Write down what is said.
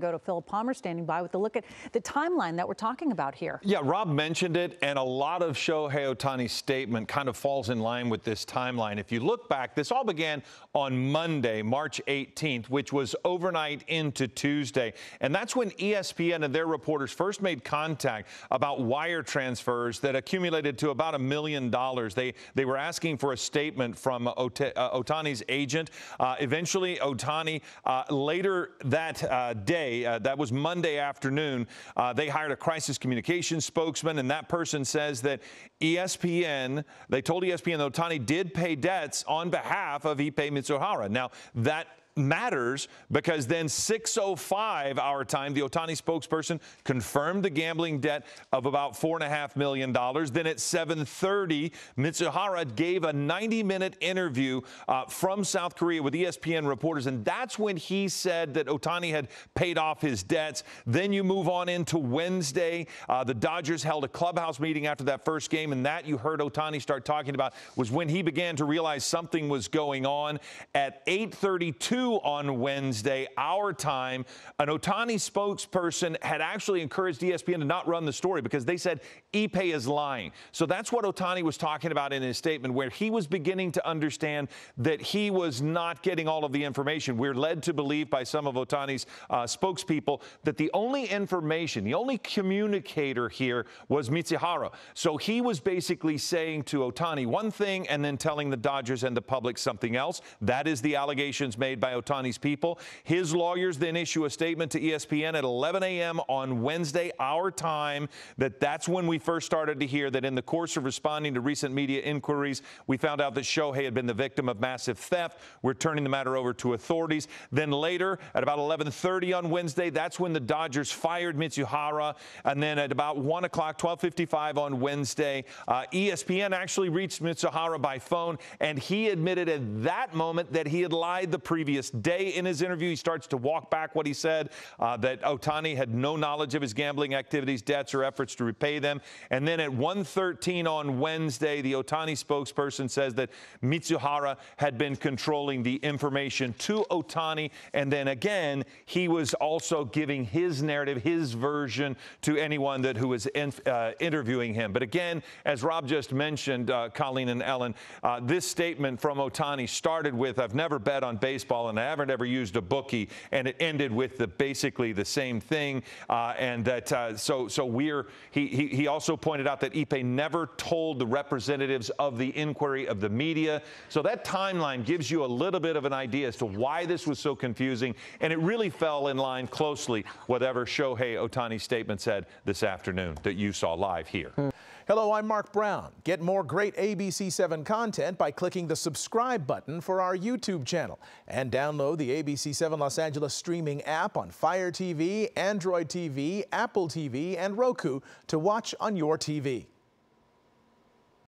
to go to Philip Palmer, standing by with a look at the timeline that we're talking about here. Yeah, Rob mentioned it, and a lot of Shohei Ohtani's statement kind of falls in line with this timeline. If you look back, this all began on Monday, March 18th, which was overnight into Tuesday. And that's when ESPN and their reporters first made contact about wire transfers that accumulated to about $1 million. They were asking for a statement from Ohtani's agent. Eventually, Ohtani, later that day, that was Monday afternoon, they hired a crisis communications spokesman, and that person says that they told ESPN that Ohtani did pay debts on behalf of Ippei Mizuhara. Now, that matters because then 6:05 our time, the Ohtani spokesperson confirmed the gambling debt of about $4.5 million. Then at 7:30, Mizuhara gave a 90-minute interview from South Korea with ESPN reporters, and that's when he said that Ohtani had paid off his debts. Then you move on into Wednesday. The Dodgers held a clubhouse meeting after that first game, and that you heard Ohtani start talking about was when he began to realize something was going on. At 8:32 on Wednesday, our time, an Ohtani spokesperson had actually encouraged ESPN to not run the story because they said Ippei is lying. So that's what Ohtani was talking about in his statement, where he was beginning to understand that he was not getting all of the information. We're led to believe by some of Ohtani's spokespeople that the only information, the only communicator here was Mizuhara. So he was basically saying to Ohtani one thing and then telling the Dodgers and the public something else. That is the allegations made by Ohtani's people. His lawyers then issue a statement to ESPN at 11 a.m. on Wednesday, our time, that's when we first started to hear that in the course of responding to recent media inquiries, we found out that Shohei had been the victim of massive theft. We're turning the matter over to authorities. Then later, at about 11:30 on Wednesday, that's when the Dodgers fired Mizuhara. And then at about 1 o'clock, 12:55 on Wednesday, ESPN actually reached Mizuhara by phone, and he admitted at that moment that he had lied the previous day. In his interview, he starts to walk back what he said, that Ohtani had no knowledge of his gambling activities, debts, or efforts to repay them. And then at 1:13 on Wednesday, the Ohtani spokesperson says that Mizuhara had been controlling the information to Ohtani. And then again, he was also giving his narrative, his version to anyone who was interviewing him. But again, as Rob just mentioned, Colleen and Ellen, this statement from Ohtani started with, "I've never bet on baseball and I haven't ever used a bookie," and it ended with basically the same thing. And that he also pointed out that Ippei never told the representatives of the inquiry of the media. So that timeline gives you a little bit of an idea as to why this was so confusing, and it really fell in line closely whatever Shohei Ohtani's statement said this afternoon that you saw live here. Hello, I'm Mark Brown. Get more great ABC7 content by clicking the subscribe button for our YouTube channel, and download the ABC7 Los Angeles streaming app on Fire TV, Android TV, Apple TV, and Roku to watch on your TV.